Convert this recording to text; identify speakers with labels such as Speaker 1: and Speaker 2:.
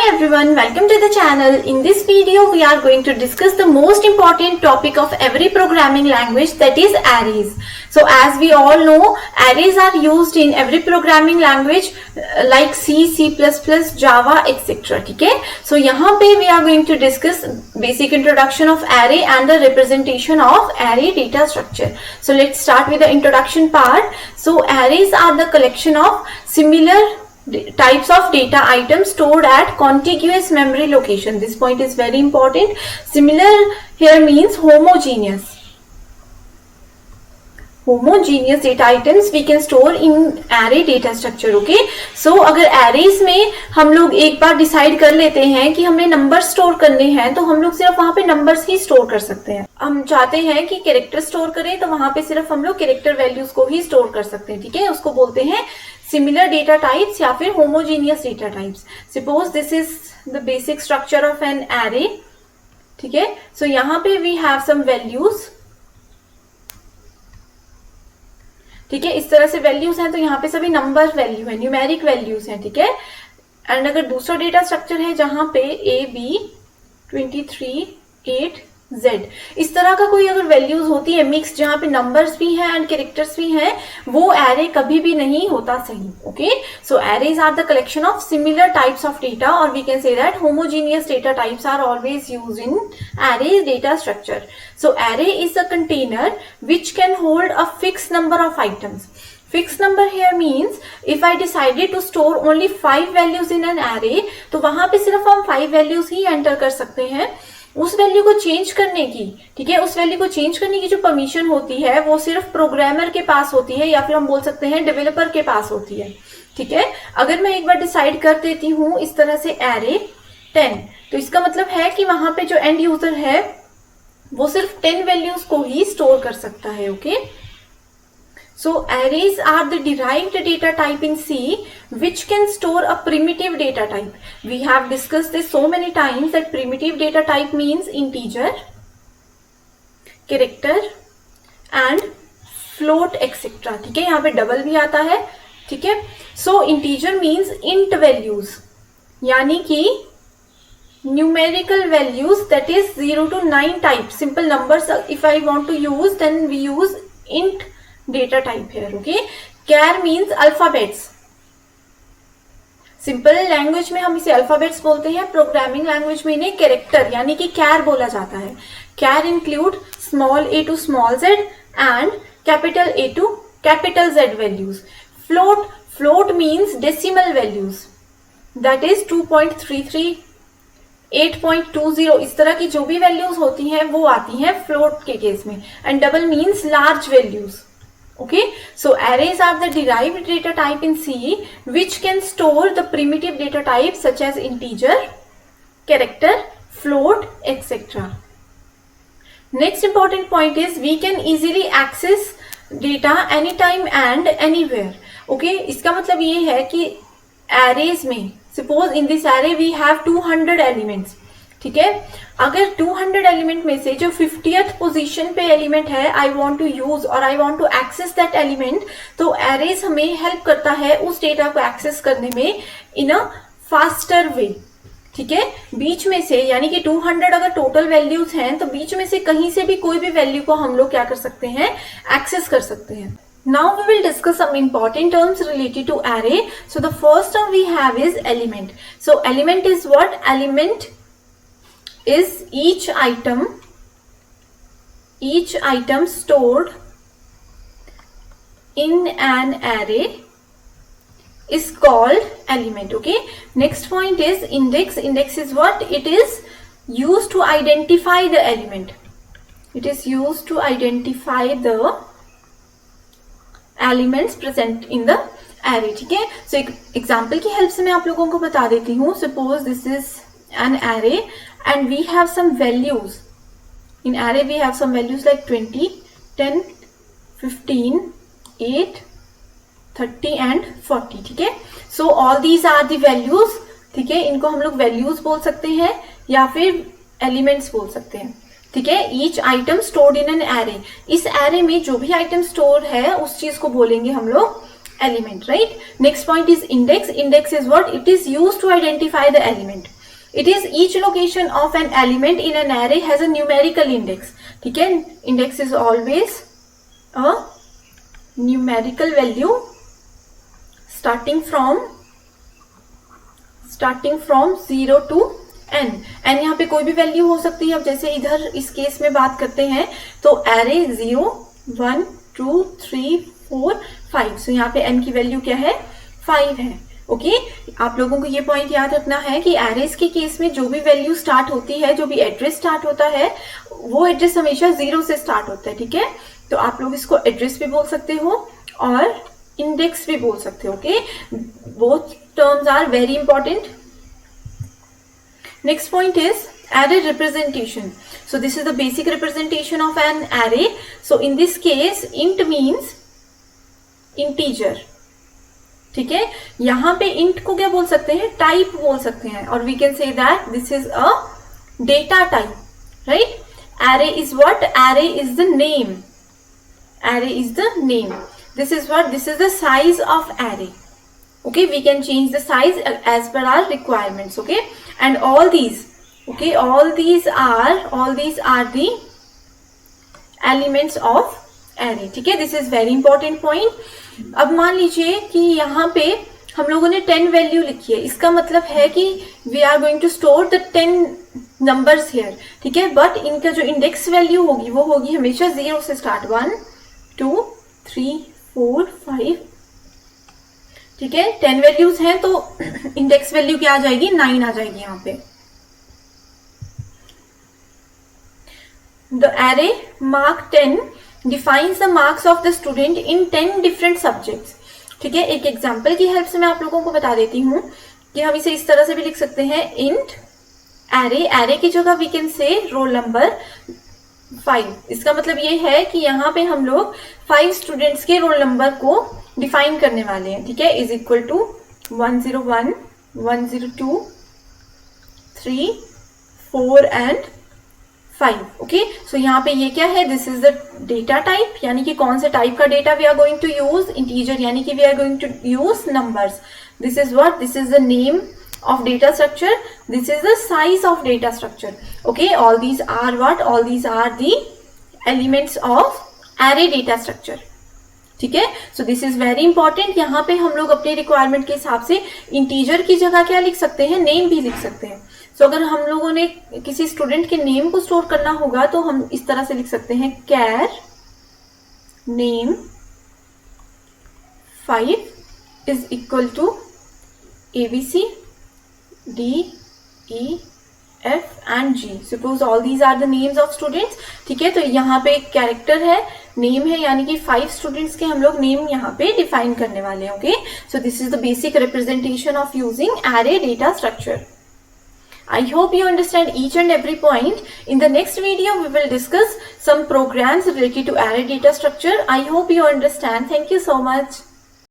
Speaker 1: Hi everyone, welcome to the channel. In this video, we are going to discuss the most important topic of every programming language, that is arrays. So as we all know, arrays are used in every programming language like C, C++, Java, etc. ठीक है? So यहाँ पे we are going to discuss basic introduction of array and the representation of array data structure. So let's start with the introduction part. So arrays are the collection of similar types of data items stored at contiguous memory location. This point is very important. Similar here means homogeneous. Homogeneous data items we can store in array data structure. Okay, so अगर arrays में हम लोग एक बार decide कर लेते हैं कि हमें नंबर स्टोर करने हैं, तो हम लोग सिर्फ वहां पे नंबर्स ही स्टोर कर सकते हैं. हम चाहते हैं कि कैरेक्टर स्टोर करें, तो वहां पे सिर्फ हम लोग कैरेक्टर वैल्यूज को ही स्टोर कर सकते हैं. ठीक है, उसको बोलते हैं सिमिलर डेटा टाइप्स या फिर homogeneous data types. Suppose this is the basic structure of an array. ठीक है, सो यहाँ पे वी हैव सम वैल्यूज. ठीक है, इस तरह से वैल्यूज हैं, तो यहाँ पे सभी नंबर वैल्यू है, न्यूमेरिक वैल्यूज हैं. ठीक है, एंड अगर दूसरा डेटा स्ट्रक्चर है जहां पे AB23 8Z, इस तरह का कोई अगर वैल्यूज होती है मिक्स, जहां पे नंबर्स भी हैं एंड कैरेक्टर्स भी हैं, वो एरे कभी भी नहीं होता सही. Okay, so arrays are the collection of similar types of data, और we can say that homogeneous data types are always used in array data structure. So array is a container which can hold a fixed number of items. Fixed number here means if I decided to store only 5 values in an array, तो वहां पे सिर्फ हम 5 values ही enter कर सकते हैं. उस value को चेंज करने की, ठीक है, उस वैल्यू को चेंज करने की जो परमिशन होती है वो सिर्फ प्रोग्रामर के पास होती है, या फिर हम बोल सकते हैं डेवलपर के पास होती है. ठीक है, अगर मैं एक बार डिसाइड कर देती हूँ इस तरह से array 10, तो इसका मतलब है कि वहां पे जो एंड यूजर है वो सिर्फ 10 वैल्यूज को ही स्टोर कर सकता है. Okay, so arrays are the derived data type in C which can store a primitive data type. We have discussed this so many times that primitive data type means integer, character and float etc. ठीक है, यहाँ पे double भी आता है. ठीक है, सो integer means int values, यानी कि numerical values, that is 0 to 9 type simple numbers. If I want to use, then we use int data type here. Okay, char means alphabets. Simple language में हम इसे अल्फाबेट्स बोलते हैं, programming language में इन्हें character यानी कि कैर बोला जाता है. Char include small a to small z and capital A to capital Z values. Float means decimal values, that is 2.33 8.20, इस तरह की जो भी वैल्यूज होती हैं वो आती हैं फ्लोट के केस में. And double means large values. Okay, so arrays are the derived data type in C which can store the primitive data types such as integer, character, float, etc. Next important point is we can easily access data anytime and anywhere. Okay, इसका मतलब ये है कि arrays में suppose in this array we have 200 elements. ठीक है, अगर 200 element में से जो 50th पोजीशन पे एलिमेंट है आई वांट टू यूज और I want to access that element, तो एरेज हमें हेल्प करता है उस डेटा को एक्सेस करने में इन अ फास्टर वे. ठीक है, बीच में से यानी कि 200 अगर टोटल वैल्यूज हैं, तो बीच में से कहीं से भी कोई भी वैल्यू को हम लोग क्या कर सकते हैं, एक्सेस कर सकते हैं. Now we will discuss some important terms related to array. So the first term we have is element. So element is what? Element is each item stored in an array is called element. Okay, next point is index. Index is what? It is used to identify the element. It is used to identify the elements present in the array. ठीक है, सो एक example की help से मैं आप लोगों को बता देती हूँ. Suppose this is an array and we have some values. In array we have some values like 20, 10, 15, 8, 30 and 40. ठीक है, so all these are the values. ठीक है, इनको हम लोग वैल्यूज बोल सकते हैं या फिर एलिमेंट्स बोल सकते हैं. ठीक है, each item stored in an array. इस एरे में जो भी आइटम स्टोर है उस चीज को बोलेंगे हम लोग element. Right, next point is index. Index is what? It is used to identify the element. It is each location of an element in an array has a numerical index. ठीक है, index is always a numerical value starting from 0 to n. n यहाँ पे कोई भी value हो सकती है. अब जैसे इधर इस केस में बात करते हैं तो एरे 0, 1, 2, 3, 4, 5. सो यहाँ पे n की वैल्यू क्या है? 5 है. ओके, आप लोगों को ये पॉइंट याद रखना है कि एरेज के केस में जो भी वैल्यू स्टार्ट होती है, जो भी एड्रेस स्टार्ट होता है, वो एड्रेस हमेशा 0 से स्टार्ट होता है. ठीक है, तो आप लोग इसको एड्रेस भी बोल सकते हो और इंडेक्स भी बोल सकते हो. Okay, both terms are very important. Next point is array representation. So this is the basic representation of an array. So in this case int means integer. ठीक है, यहाँ पे int को क्या बोल सकते हैं? टाइप बोल सकते हैं. और we can say that this is a data type, right? Array is what? Array is the name. Array is the name. This is what? This is the size of array. Okay, we can change the size as per our requirements. Okay, and all these, okay, all these are the elements of array. ठीक है, this is very important point. अब मान लीजिए कि यहाँ पे हम लोगों ने 10 वैल्यू लिखी है. इसका मतलब है कि we are going to store the 10 numbers here. ठीक है, बट इनका जो इंडेक्स वैल्यू होगी वो होगी हमेशा 0 से स्टार्ट. 1, 2, 3, 4, 5. ठीक है, 10 वैल्यूज हैं तो इंडेक्स वैल्यू क्या आ जाएगी? 9 आ जाएगी यहाँ पे. The array mark 10 defines the marks of the student in 10 different subjects. ठीक है, एक एग्जाम्पल की हेल्प से मैं आप लोगों को बता देती हूँ कि हम इसे इस तरह से भी लिख सकते हैं. इंट एरे, एरे की जगह we can say roll number 5. इसका मतलब ये है कि यहाँ पे हम लोग 5 स्टूडेंट्स के रोल नंबर को डिफाइन करने वाले हैं. ठीक है, is equal to 101, 102, 3, 4 and 5. Okay, so यहाँ पे ये क्या है? This is the data type, यानी कि कौन से टाइप का data we are going to use? Integer, यानी कि we are going to use numbers. This is what? This is the name of data structure. This is the size of data structure. Okay, all these are what? All these are the elements of array data structure. ठीक है, so this is very important. यहाँ पे हम लोग अपने requirement के हिसाब से इंटीजर की जगह क्या लिख सकते हैं? नेम भी लिख सकते हैं. so अगर हम लोगों ने किसी स्टूडेंट के नेम को स्टोर करना होगा तो हम इस तरह से लिख सकते हैं char name 5 is equal to ABC D, E, F and G. Suppose all these are the names of students. ठीक है, तो यहाँ पे एक कैरेक्टर है, नेम है, यानी कि 5 स्टूडेंट्स के हम लोग नेम यहाँ पे डिफाइन करने वाले हैं. Okay, so this is the basic representation of using array data structure. I hope you understand each and every point. In the next video, we will discuss some programs related to array data structure. I hope you understand. Thank you so much.